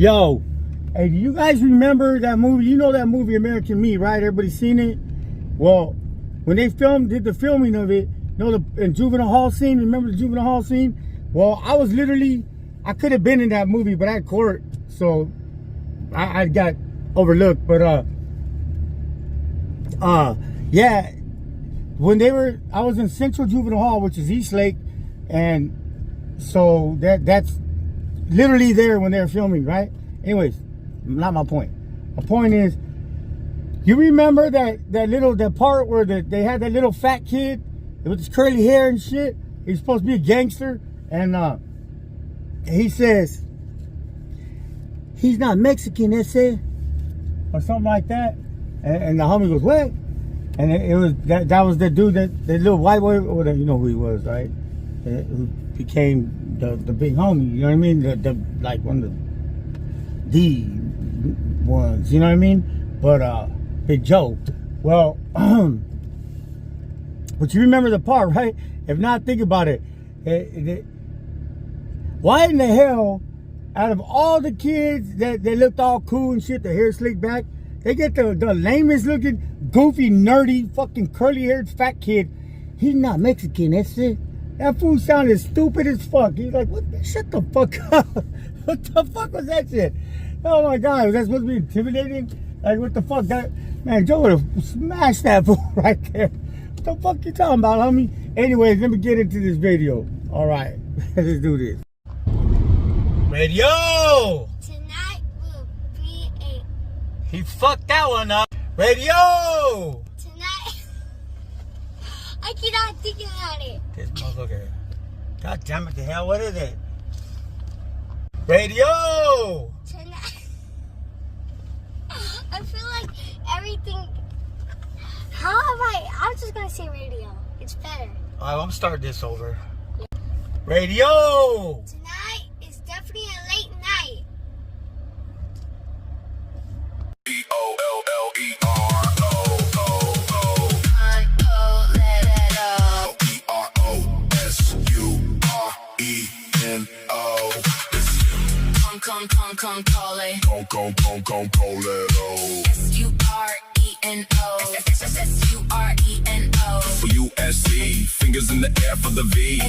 Yo, hey, do you guys remember that movie? You know that movie American Me, right? Everybody seen it? Well, when they did the filming of it, you know the juvenile hall scene? Remember the juvenile hall scene? Well, I could have been in that movie, but I had court, so I got overlooked. But yeah, I was in Central Juvenile Hall, which is East Lake, and so that's literally there when they're filming, right? Anyways, not my point. My point is, you remember that part where they had that little fat kid with his curly hair and shit? He's supposed to be a gangster, and he says, "He's not Mexican Ese," or something like that. And the homie goes, "What?" And it was that was the dude, that little white boy, or whatever, you know who he was, right? Who became the big homie, you know what I mean? The like one of the ones, you know what I mean? But Big Joe. Well, but you remember the part, right? If not, think about it. Why in the hell, out of all the kids that they looked all cool and shit, the hair slicked back, they get the lamest looking, goofy, nerdy, fucking curly haired fat kid? He's not Mexican, that's it. That fool sounded stupid as fuck. He's like, "What? Shut the fuck up." What the fuck was that shit? Oh my God, was that supposed to be intimidating? Like, what the fuck? Man, Joe would have smashed that fool right there. What the fuck you talking about, homie? Anyways, let me get into this video. All right, let's do this. Radio! Tonight will be He fucked that one up. Radio! Tonight... I cannot think about it. This motherfucker. God damn it, the hell, what is it? Radio! Tonight... I feel like everything... I'm just gonna say radio. It's better. Alright, I'm gonna start this over. Radio! Tonight is definitely a late night. Come, call it. S-U-R-E-N-O. S-U-R-E-N-O. For USC, fingers in the air for the V.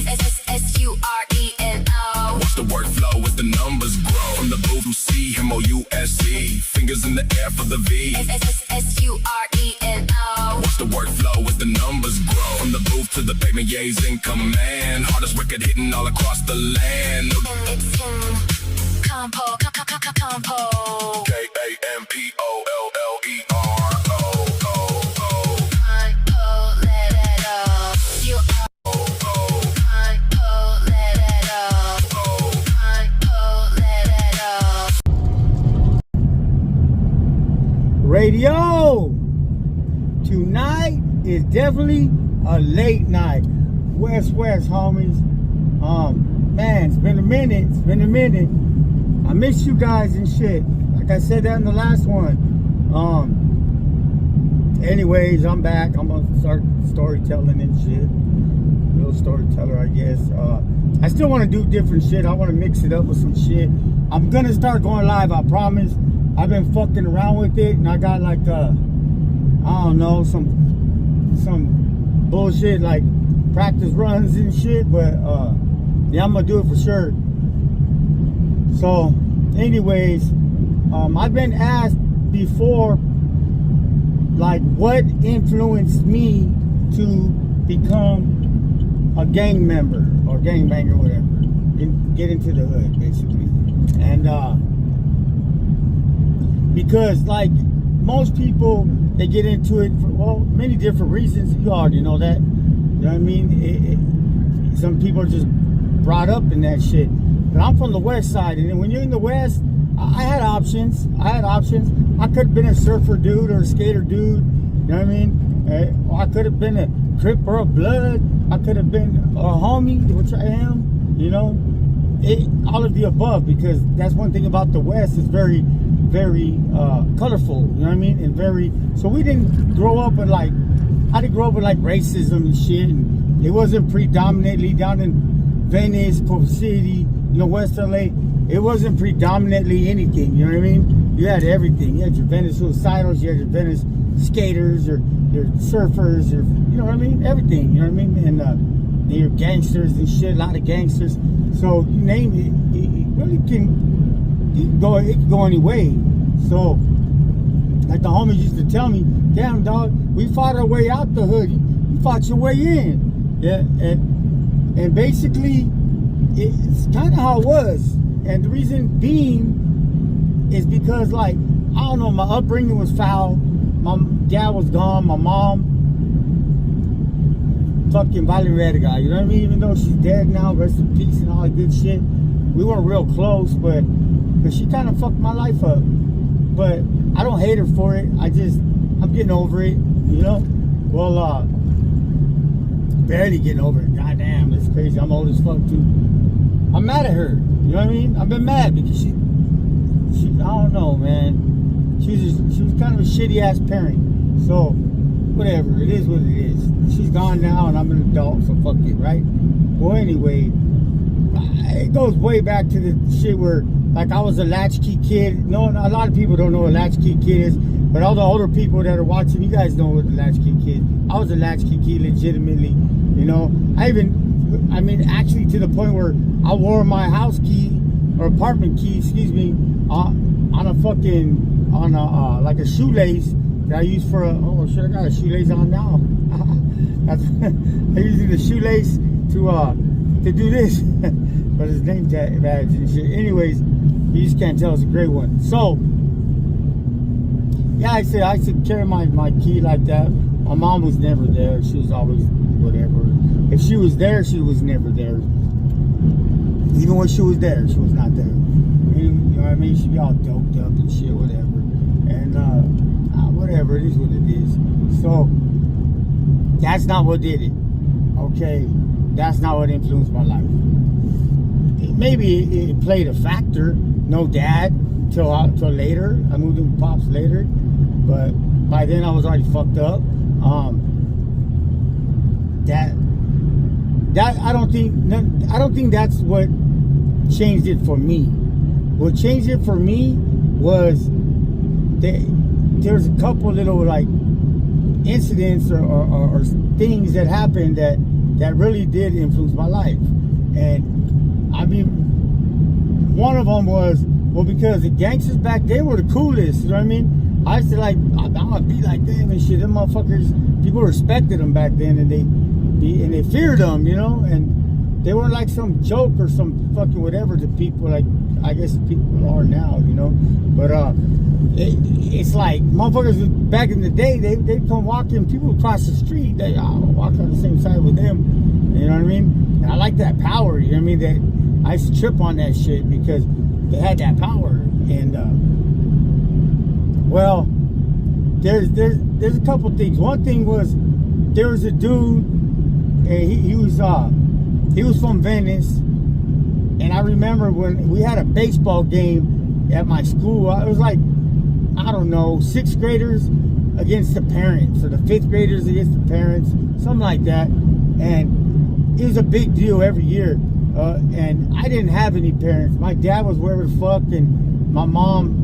S-U-R-E-N-O. Watch the workflow as the numbers grow. From the booth to C, M-O-U-S-C, fingers in the air for the V. S-U-R-E-N-O. Watch the workflow as the numbers grow. From the booth to the pavement, ye's in command. Hardest record hitting all across the land. It's him. Compo. K-A-M-P-O-L-L-E-R-O. Radio! Tonight is definitely a late night. West, homies. Man, it's been a minute. I miss you guys and shit. Like I said that in the last one. Anyways, I'm back. I'm gonna start storytelling and shit. Little storyteller, I guess. I still want to do different shit. I want to mix it up with some shit. I'm gonna start going live, I promise. I've been fucking around with it, and I got like I don't know, some bullshit like practice runs and shit, but yeah, I'm gonna do it for sure. So anyways, I've been asked before, like, what influenced me to become a gang member or gangbanger, whatever, and get into the hood, basically. And because, like, most people, they get into it for, well, many different reasons. You already know that. You know what I mean? Some people are just brought up in that shit. But I'm from the west side, and when you're in the west, I had options. I could have been a surfer dude or a skater dude. You know what I mean? I could have been a Crip or a Blood. I could have been a homie, which I am. You know, all of the above, because that's one thing about the west. It's very, very colorful. You know what I mean? And very. So we didn't grow up with like. I didn't grow up with like racism and shit. And it wasn't predominantly down in Venice, Culver City, you know, West LA. it wasn't predominantly anything, you know what I mean? You had everything. You had your Venice suicidals, you had your Venice skaters, your surfers, your, you know what I mean? Everything, you know what I mean? And your gangsters and shit, a lot of gangsters. So you name it, it really can go any way. So, like the homies used to tell me, damn dog, we fought our way out the hood. You fought your way in. Yeah, and basically, it's kind of how it was. And the reason being is because, like, I don't know, my upbringing was foul. My dad was gone. My mom, fucking Valley Red guy. You know what I mean? Even though she's dead now, rest in peace and all that good shit. We weren't real close, but she kind of fucked my life up. But I don't hate her for it. I'm getting over it, you know? Well, barely getting over it. Goddamn, that's crazy. I'm old as fuck, too. I'm mad at her. You know what I mean? I've been mad because she I don't know, man. She was kind of a shitty ass parent. So, whatever. It is what it is. She's gone now and I'm an adult, so fuck it, right? Well, anyway, it goes way back to the shit where, like, I was a latchkey kid. No, a lot of people don't know what a latchkey kid is, but all the older people that are watching, you guys know what a latchkey kid. I was a latchkey kid, legitimately. You know, actually to the point where I wore my house key or apartment key, excuse me, on a like a shoelace that I used for oh shit, I got a shoelace on now. I'm using the shoelace to do this. But his name badge and shit. Anyways, you just can't tell it's a great one. So, yeah, I said carry my key like that. My mom was never there. She was always whatever. If she was there, she was never there. Even when she was there, she was not there. You know what I mean? She'd be all doped up and shit, whatever. And whatever, it is what it is. So, that's not what did it. Okay? That's not what influenced my life. Maybe it played a factor. No dad till later. I moved in with Pops later, but by then I was already fucked up. That I don't think that's what changed it for me. What changed it for me was there's a couple little like incidents or things that happened that really did influence my life. And I mean, one of them was, well, because the gangsters back then were the coolest, you know what I mean? I used to like, I'm gonna be like them and shit. Them motherfuckers, people respected them back then, and they feared them, you know? And they weren't like some joke or some fucking whatever to people, like I guess people are now, you know? But it's like motherfuckers back in the day, they come walking, people would cross the street, they walk on the same side with them, you know what I mean? And I like that power, you know what I mean? That I used to trip on that shit because they had that power. And well, there's a couple things. One thing was, there was a dude, and he was from Venice, and I remember when we had a baseball game at my school. It was like, I don't know, 6th graders against the parents, or the 5th graders against the parents, something like that. And it was a big deal every year. And I didn't have any parents. My dad was wherever the fuck, and my mom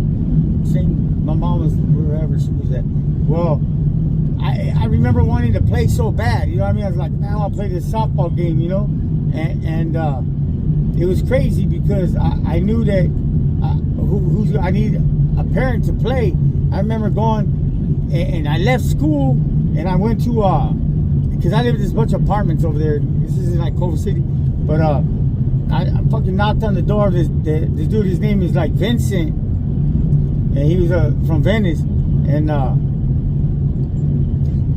was wherever she was at. Well, I remember wanting to play so bad, you know what I mean? I was like, man, I want to play this softball game, you know? And it was crazy because I knew that I need a parent to play. I remember going, and I left school, and I went to, because I live in this bunch of apartments over there. This is in like Culver City. But I fucking knocked on the door of this dude. His name is like Vincent, and he was from Venice, and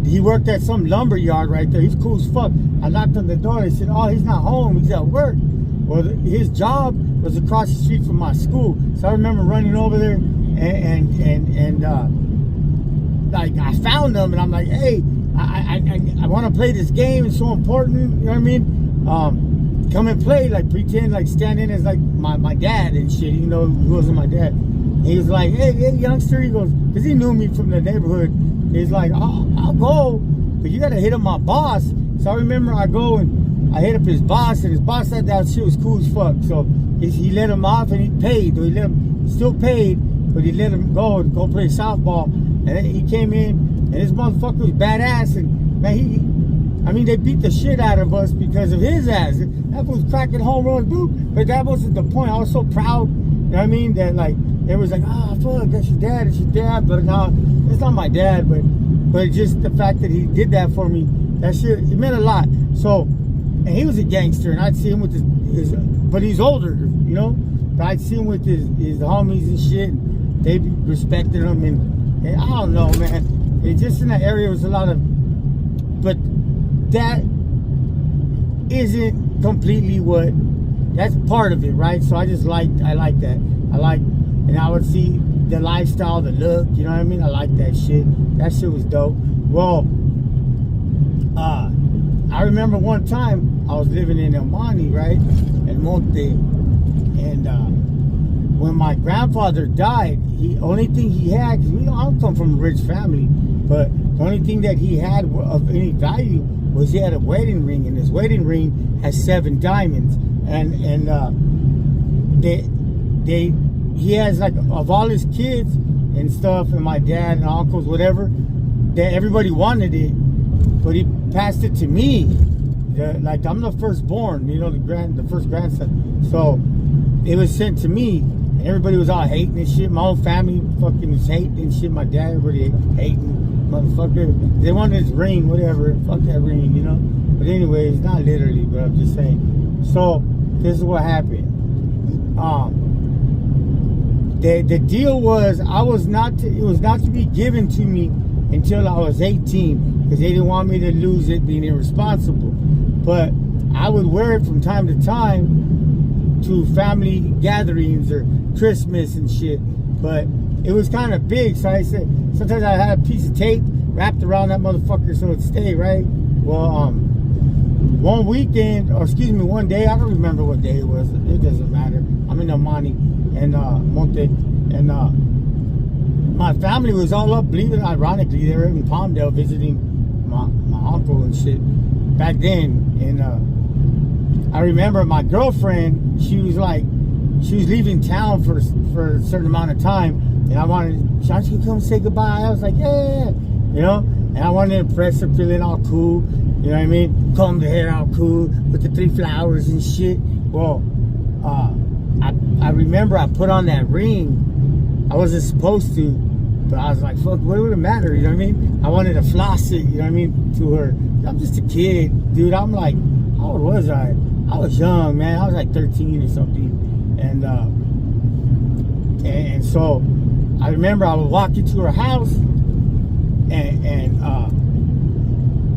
he worked at some lumber yard right there. He's cool as fuck. I knocked on the door. They said, "Oh, he's not home. He's at work." Well, his job was across the street from my school, so I remember running over there, and like I found him, and I'm like, "Hey, I want to play this game. It's so important." You know what I mean? Come and play, like pretend, like stand in as like my dad and shit, even though he wasn't my dad. And he was like, hey youngster, he goes, because he knew me from the neighborhood. He's like, I'll go, but you gotta hit up my boss. So I remember I go and I hit up his boss, and his boss said that shit was cool as fuck. So he let him off, and he paid. He let him, still paid, but he let him go play softball. And then he came in, and this motherfucker was badass. And man, they beat the shit out of us because of his ass. That was cracking home runs, dude. But that wasn't the point. I was so proud, you know what I mean? That like, it was like, fuck, that's your dad. But no, it's not my dad. But just the fact that he did that for me, that shit, it meant a lot. So, and he was a gangster, and I'd see him with his but he's older, you know? But I'd see him with his homies and shit, and they be respecting him, and I don't know, man. It just in that area was a lot of, but that isn't completely that's part of it, right? So I like that. And I would see the lifestyle, the look, you know what I mean? I like that shit. That shit was dope. Well, I remember one time I was living in El Monte, right? In Monte. And when my grandfather died, only thing he had, cause I don't come from a rich family, but the only thing that he had of any value was he had a wedding ring, and his wedding ring has 7 diamonds. And he has, like, of all his kids and stuff, and my dad and uncles, whatever, that everybody wanted it, but he passed it to me. Like, I'm the firstborn, the first grandson. So it was sent to me, and everybody was all hating and shit. My own family fucking was hating and shit. My dad, everybody hating, motherfucker. They wanted his ring, whatever. Fuck that ring, But anyways, not literally, but I'm just saying. So this is what happened. The deal was it was not to be given to me until I was 18, because they didn't want me to lose it being irresponsible. But I would wear it from time to time to family gatherings or Christmas and shit. But it was kind of big, so I said sometimes I had a piece of tape wrapped around that motherfucker so it'd stay, right? Well, one day, I don't remember what day it was. It doesn't matter. I'm in El Monte and Monte, and my family was all up, believe it, ironically, they were in Palmdale visiting my uncle and shit back then. And I remember my girlfriend, she was leaving town for a certain amount of time, and I wanted, "Aren't you come say goodbye?" I was like, yeah, and I wanted to impress her, feeling all cool, you know what I mean? Comb the hair all cool with the 3 flowers and shit. Well, I remember I put on that ring. I wasn't supposed to, but I was like, fuck, what would it matter? You know what I mean? I wanted to floss it, you know what I mean, to her. I'm just a kid, dude. I'm like, how old was I? I was young, man. I was like 13 or something. And so I remember I would walk into her house, and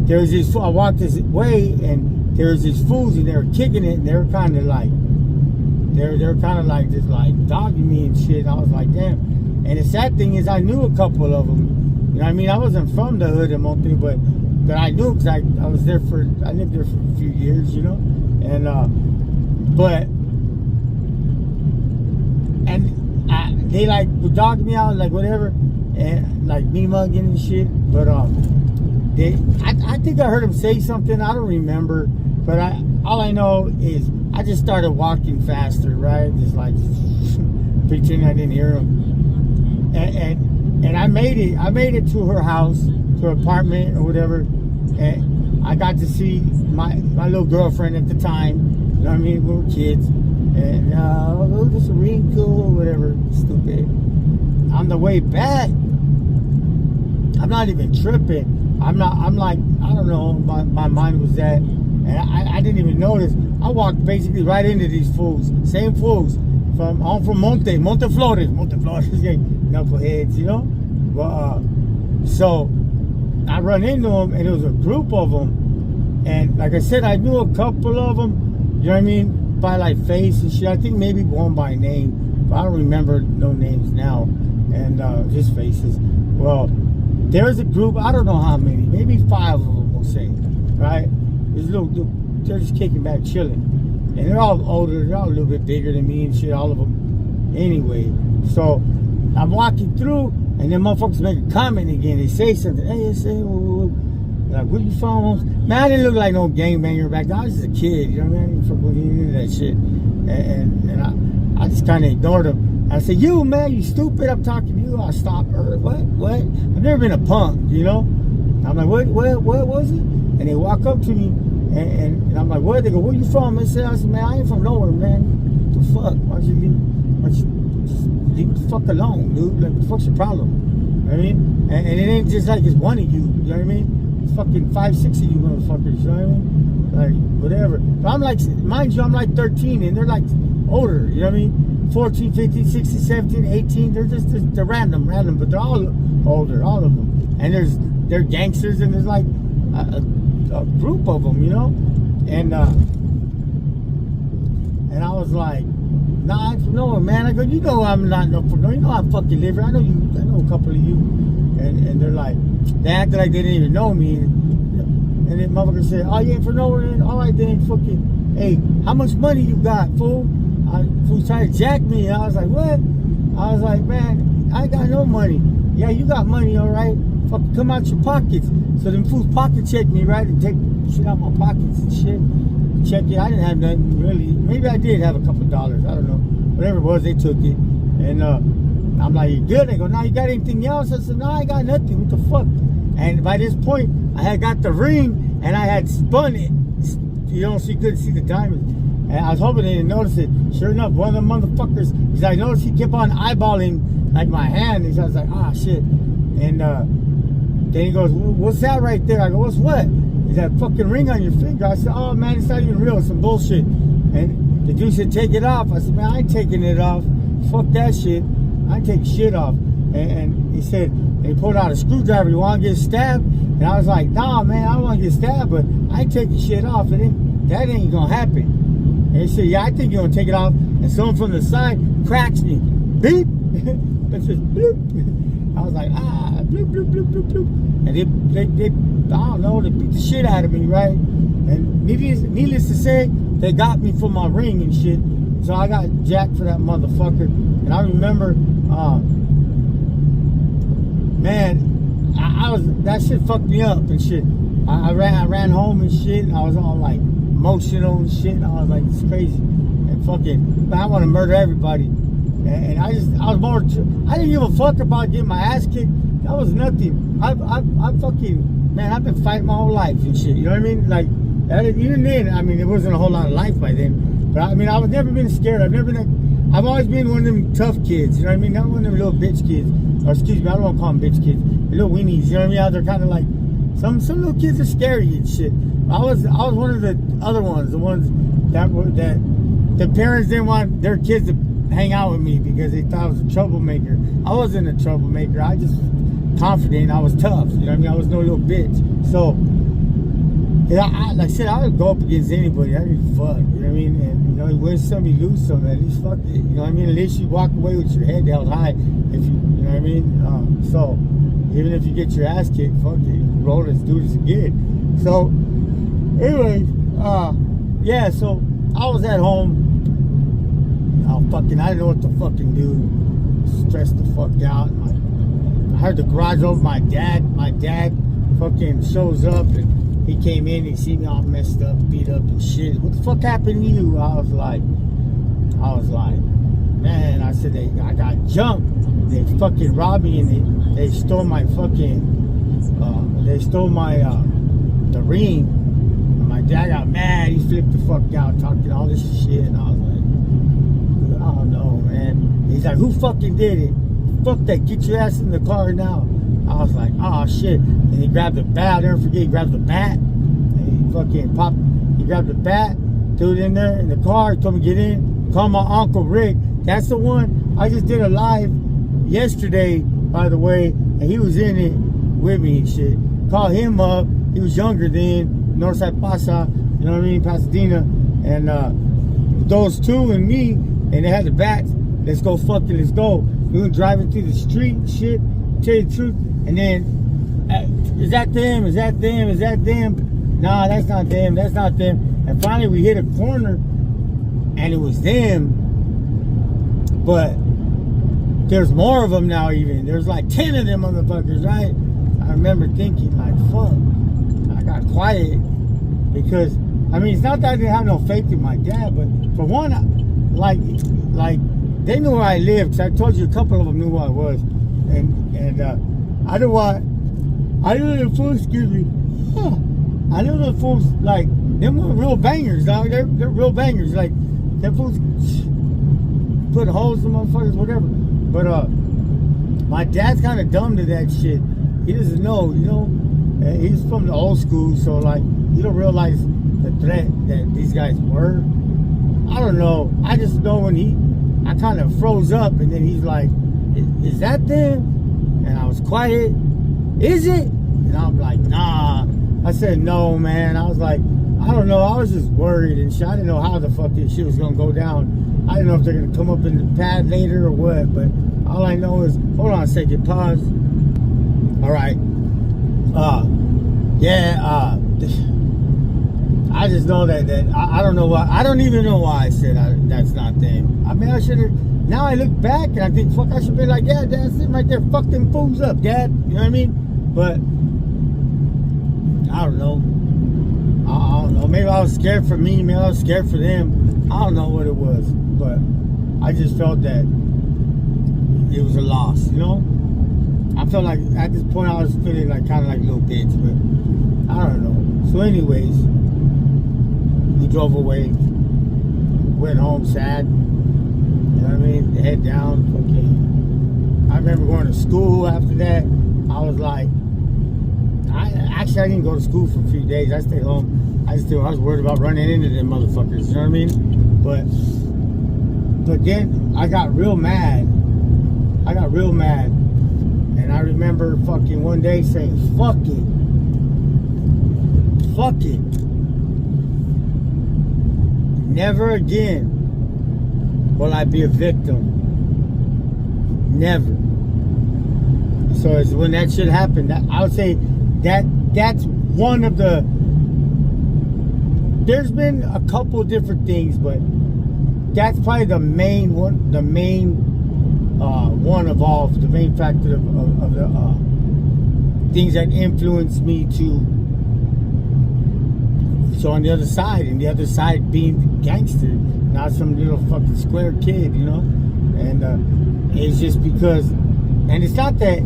there was this, I walked this way, and there was these fools, and they were kicking it, and they were kind of like, they're kind of like just like dogging me and shit. I was like, damn. And the sad thing is, I knew a couple of them. You know what I mean? I wasn't from the hood in Monte, but I knew, because I lived there for a few years, And they like would dog me out, like whatever, and like me mugging and shit. But I think I heard him say something. I don't remember, but all I know is I just started walking faster, right? Just like pretending I didn't hear him, and I made it to her house, to her apartment or whatever, and I got to see my little girlfriend at the time. You know what I mean? We were kids, and it was a ring, cool, whatever, stupid. On the way back, I'm not even tripping. I'm like, I don't know, my mind was that, and I didn't even notice. I walked basically right into these fools, same fools, from Monte Flores, knuckleheads, Well, so I run into them, and it was a group of them, and like I said, I knew a couple of them, you know what I mean, by like face and shit. I think maybe one by name, but I don't remember no names now, and just faces. Well, there's a group, I don't know how many, maybe 5 of them, we'll say, right? There's they're just kicking back, chilling, and they're all older, they're all a little bit bigger than me and shit, all of them. Anyway, so I'm walking through, and then motherfuckers make a comment again. They say something. Hey, they say, Like, where you from? Man, I didn't look like no gangbanger back then. I was just a kid, you know what I mean? Fucking into that shit. And I just kind of ignored him. I said, you, man, you stupid. I'm talking to you. I stopped her. What? I've never been a punk, you know? I'm like, what was it? And they walk up to me, and I'm like, what? They go, where you from? I said, man, I ain't from nowhere, man. What the fuck? Why don't you just leave me the fuck alone, dude? Like, what the fuck's your problem? You know what I mean? And it ain't just like it's one of you, you know what I mean? It's fucking 5, 6 of you motherfuckers, you know what I mean? Like, whatever. But I'm like, mind you, I'm like 13, and they're like older, you know what I mean? 14, 15, 16, 17, 18, they're random, but they're all older, all of them. And they're gangsters, and there's like a group of them, you know? And I was like, nah, I'm from nowhere, man. I go, you know I'm not no from nowhere. You know I fucking live here. I know a couple of you. And they're like, they acted like they didn't even know me. And then motherfucker said, oh, you ain't from nowhere? Then? All right, then, fucking, hey, how much money you got, fool? Fool trying to jack me. And I was like, what? I was like, man, I ain't got no money. Yeah, you got money, all right? Fucking come out your pockets. So them fools pocket checked me, right? And take shit out my pockets and shit. Check it. I didn't have nothing really. Maybe I did have a couple dollars. I don't know. Whatever it was, they took it. And I'm like, you good? They go, no, you got anything else? I said, no, I got nothing. What the fuck? And by this point, I had got the ring and I had spun it. You know, so you couldn't see the diamonds. And I was hoping they didn't notice it. Sure enough, one of the motherfuckers, because I noticed he kept on eyeballing like my hand. And I was like, ah, shit. And then he goes, what's that right there? I go, what's what? Is that fucking ring on your finger? I said, oh man, it's not even real. It's some bullshit. And the dude said, take it off. I said, man, I ain't taking it off. Fuck that shit. I ain't taking shit off. And he said, and he pulled out a screwdriver. You want to get stabbed? And I was like, nah, man, I don't want to get stabbed, but I ain't taking shit off. That ain't going to happen. And he said, yeah, I think you're going to take it off. And someone from the side cracks me. Beep. It says, bloop. I was like, bloop, bloop, bloop, bloop, bloop. And they I don't know, they beat the shit out of me, right? And needless to say, they got me for my ring and shit. So I got jacked for that motherfucker. And I remember, man, I was, that shit fucked me up and shit. I ran home and shit, and I was all like emotional and shit. And I was like, it's crazy. And fucking, man, I want to murder everybody. And I didn't give a fuck about getting my ass kicked. That was nothing. I fucking, man, I've been fighting my whole life and shit. You know what I mean? Like, even then, I mean, it wasn't a whole lot of life by then. But I mean, I've never been scared. I've always been one of them tough kids. You know what I mean? Not one of them little bitch kids. Or excuse me, I don't want to call them bitch kids. Little weenies. You know what I mean? They're kind of like, some little kids are scary and shit. I was one of the other ones, the ones that the parents didn't want their kids to hang out with me because they thought I was a troublemaker. I wasn't a troublemaker. I just confident. I was tough. You know what I mean? I was no little bitch. So, yeah, like I said, I would go up against anybody. I didn't fuck. You know what I mean? And you know, you win some, you lose some. At least fuck it. You know what I mean? At least you walk away with your head held high. If you know what I mean? So, even if you get your ass kicked, fuck it. Roll, let's do this again. So, anyways, yeah. So I was at home. I didn't know what to fucking do. Stressed the fuck out. I heard the garage open. My dad fucking shows up, and he came in. He see me all messed up, beat up and shit. What the fuck happened to you? I was like, man. I said, I got jumped. They fucking robbed me, and they stole my fucking, the ring. And my dad got mad. He flipped the fuck out, talking all this shit, and I was like, I don't know, man. He's like, who fucking did it? Fuck that, get your ass in the car now. I was like, oh shit. And he grabbed the bat, I'll never forget, he grabbed the bat. And he fucking popped, he grabbed the bat, threw it in there in the car, he told me get in. Call my Uncle Rick. That's the one. I just did a live yesterday, by the way, and he was in it with me and shit. Call him up. He was younger then, Northside Pasa, you know what I mean, Pasadena. And those two and me, and they had the bats. Let's go, let's go. We were driving through the street and shit, tell you the truth. And then, is that them? Is that them? Is that them? Nah, that's not them. That's not them. And finally we hit a corner, and it was them. But there's more of them now even. There's like 10 of them motherfuckers, right? I remember thinking like, fuck. got quiet because, I mean, it's not that I didn't have no faith in my dad, but for one, like they knew where I lived. Cause I told you a couple of them knew who I was, and I knew the fools. Excuse me. I knew the fools like them were real bangers, dog. They're real bangers. Like them fools put holes in motherfuckers, whatever. But my dad's kind of dumb to that shit. He doesn't know, you know. He's from the old school, so like you don't realize the threat that these guys were. I don't know. I just know when I kind of froze up, and then he's like, "Is that them?" And I was quiet. Is it? And I'm like, "Nah." I said, "No, man." I was like, I don't know. I was just worried and shit. I didn't know how the fuck this shit was gonna go down. I didn't know if they're gonna come up in the pad later or what. But all I know is, hold on a second. Pause. All right. I just know that I don't know why. I don't even know why I said that's not them. I mean, I should have. Now I look back and I think, fuck, I should be like, yeah, Dad, sitting right there, fuck them fools up, Dad. You know what I mean? But I don't know. I don't know. Maybe I was scared for me. Maybe I was scared for them. I don't know what it was, but I just felt that it was a loss. You know? I felt like at this point I was feeling like kind of like a little bitch, but I don't know. So anyways, we drove away, went home sad. You know what I mean? Head down. Okay. I remember going to school after that. I was like, I didn't go to school for a few days. I stayed home. I was worried about running into them motherfuckers. You know what I mean? But then I got real mad. And I remember fucking one day saying, fuck it. Never again will I be a victim. Never. So it's when that shit happened, I would say that's one of the. There's been a couple different things, but that's probably the main one. The main one of all, the main factor of the things that influenced me to. So on the other side, and the other side being gangster, not some little fucking square kid, you know. And it's just because, and it's not that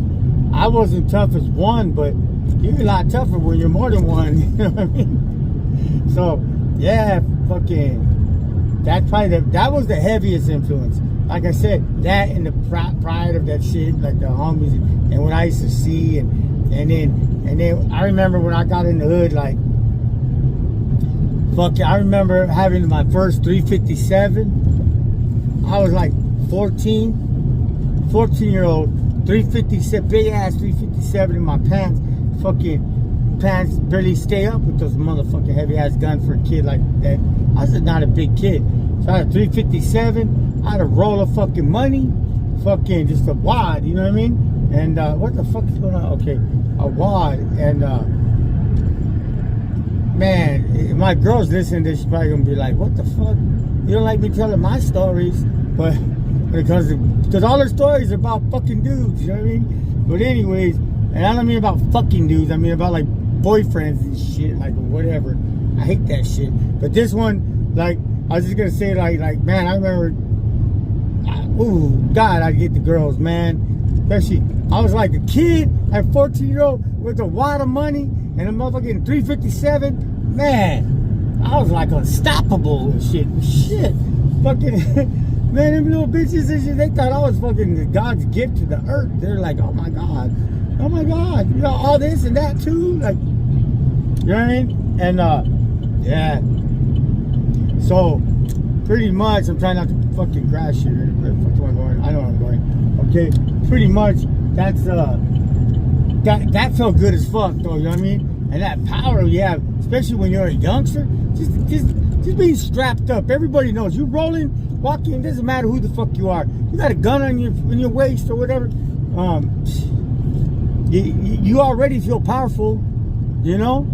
I wasn't tough as one, but you're a lot tougher when you're more than one. You know what I mean? So yeah, fucking. That's probably that was the heaviest influence. Like I said, that and the pride of that shit, like the homies, and what I used to see, and then I remember when I got in the hood, like. Fuck, I remember having my first 357. I was like 14-year-old, 357, big ass 357 in my pants. Fucking pants barely stay up with those motherfucking heavy ass guns for a kid like that. I was not a big kid. So I had a 357, I had a roll of fucking money, fucking just a wad, you know what I mean? And what the fuck is going on? Okay, a wad, and man, if my girl's listening to this, she's probably gonna be like, what the fuck? You don't like me telling my stories, but because all her stories are about fucking dudes, you know what I mean? But anyways, and I don't mean about fucking dudes, I mean about like boyfriends and shit, like whatever. I hate that shit. But this one, like, I was just gonna say like man, I remember, ooh, God, I get the girls, man. Especially, I was like a kid at 14-year-old with a wad of money and a motherfucking 357. Man, I was like unstoppable and shit. Fucking, man, them little bitches and shit, they thought I was fucking God's gift to the earth. They're like, oh my God, you know, all this and that too. Like, you know what I mean? And, yeah. So, pretty much, I'm trying not to fucking crash here. Where the fuck am I going? I know where I'm going. Okay, pretty much, that's, that felt good as fuck, though, you know what I mean? And that power you have, especially when you're a youngster, just being strapped up. Everybody knows you rolling, walking. It doesn't matter who the fuck you are. You got a gun on your waist or whatever. You already feel powerful, you know.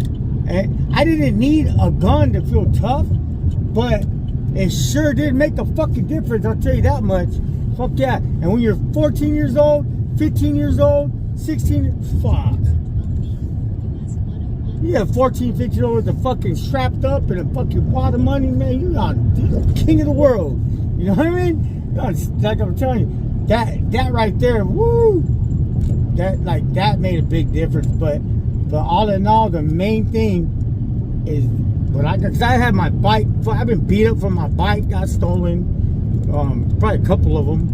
And I didn't need a gun to feel tough, but it sure did make a fucking difference. I'll tell you that much. Fuck yeah. And when you're 14 years old, 15 years old, 16, fuck. You have 14, 15-year-old with the fucking strapped up and a fucking wad of money, man. You're the king of the world. You know what I mean? Like I'm telling you, that right there, woo. That made a big difference. But all in all, the main thing is because I had my bike. I've been beat up from my bike. Got stolen. Probably a couple of them.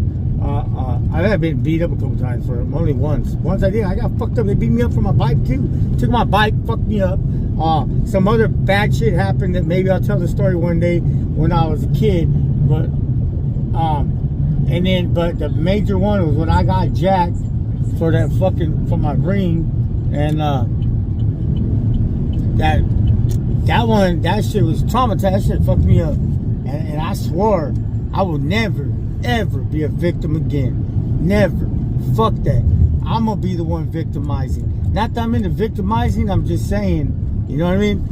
I have been beat up a couple times for them. Only once. Once I did. I got fucked up. They beat me up for my bike too. Took my bike, fucked me up. Some other bad shit happened that maybe I'll tell the story one day when I was a kid. But but the major one was when I got jacked for my ring, and that shit was traumatized. That shit fucked me up, and I swore I would never ever be a victim again. Never. Fuck that. I'm gonna be the one victimizing. Not that I'm into victimizing. I'm just saying. You know what I mean?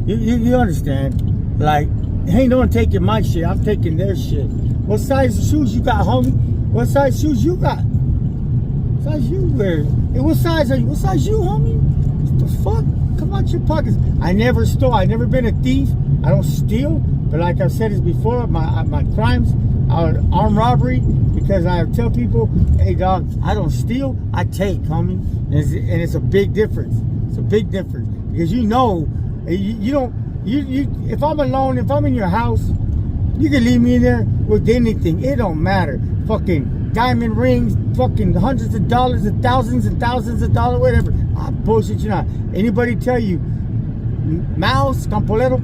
You understand? Like, ain't no one taking my shit. I'm taking their shit. What size of shoes you got, homie? What size shoes you got? What size you wear? Hey, what size are you? What size you, homie? What the fuck? Come out your pockets. I never stole. I never been a thief. I don't steal. But like I've said this before, my crimes are armed robbery, because I tell people, hey dog, I don't steal, I take, homie. And it's a big difference. It's a big difference. Because you don't, if I'm alone, if I'm in your house, you can leave me in there with anything. It don't matter. Fucking diamond rings, fucking hundreds of dollars, and thousands of dollars, whatever. I bullshit you not. Anybody tell you, mouse, campolero,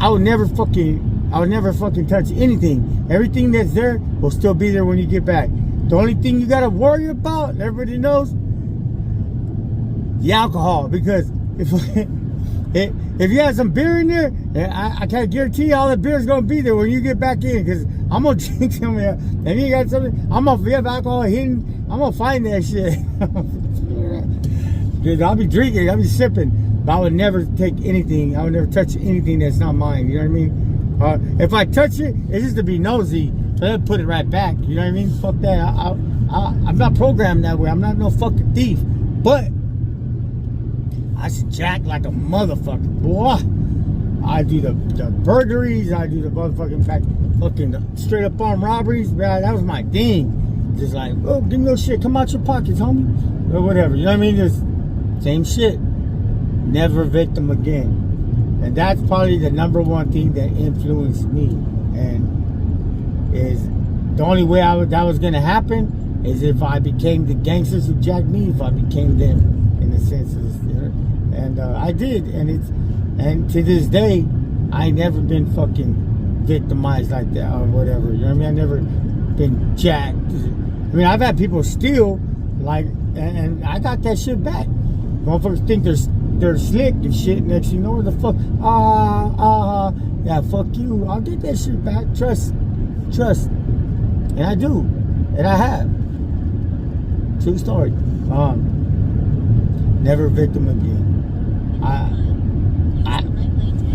I would never fucking touch anything. Everything that's there will still be there when you get back. The only thing you gotta worry about, everybody knows, the alcohol. Because if you have some beer in there, I can't guarantee you all the beer's gonna be there when you get back in. Because I'm gonna drink some of that. And you got something, if you have alcohol hidden, I'm gonna find that shit. Dude, I'll be drinking, I'll be sipping. But I would never take anything. I would never touch anything that's not mine. You know what I mean? If I touch it, it's just to be nosy. So I'll put it right back. You know what I mean? Fuck that. I'm not programmed that way. I'm not no fucking thief. But I should jack like a motherfucker. Boy, I do the burglaries. I do the fucking straight up armed robberies. Man, that was my thing. Just like, oh, give me your shit. Come out your pockets, homie. Or whatever. You know what I mean? Just same shit. Never victim again. And that's probably the number one thing that influenced me. And is the only way that was going to happen is if I became the gangsters who jacked me, if I became them, in a sense. You know? And I did. And to this day, I ain't never been fucking victimized like that or whatever. You know what I mean? I've never been jacked. I mean, I've had people steal, like, and I got that shit back. Motherfuckers think they're slick and shit. Next thing you know, where the fuck? Yeah, fuck you. I'll get that shit back. Trust. And I do. And I have. True story. Never victim again.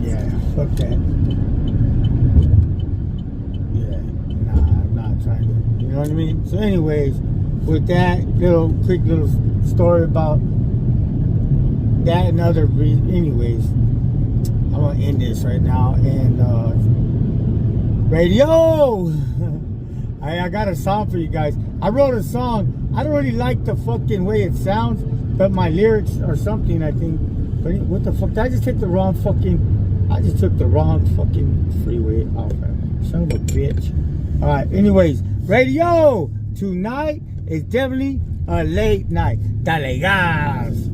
Yeah, fuck that. Yeah, nah, I'm not trying to, you know what I mean? So anyways, with that quick little story about that and other reasons, anyways, I'm gonna end this right now. And radio, I got a song for you guys. I wrote a song. I don't really like the fucking way it sounds, but my lyrics or something, I think. But what the fuck? I just took the wrong fucking freeway off. Son of a bitch. All right. Anyways, radio tonight is definitely a late night. Dale gas.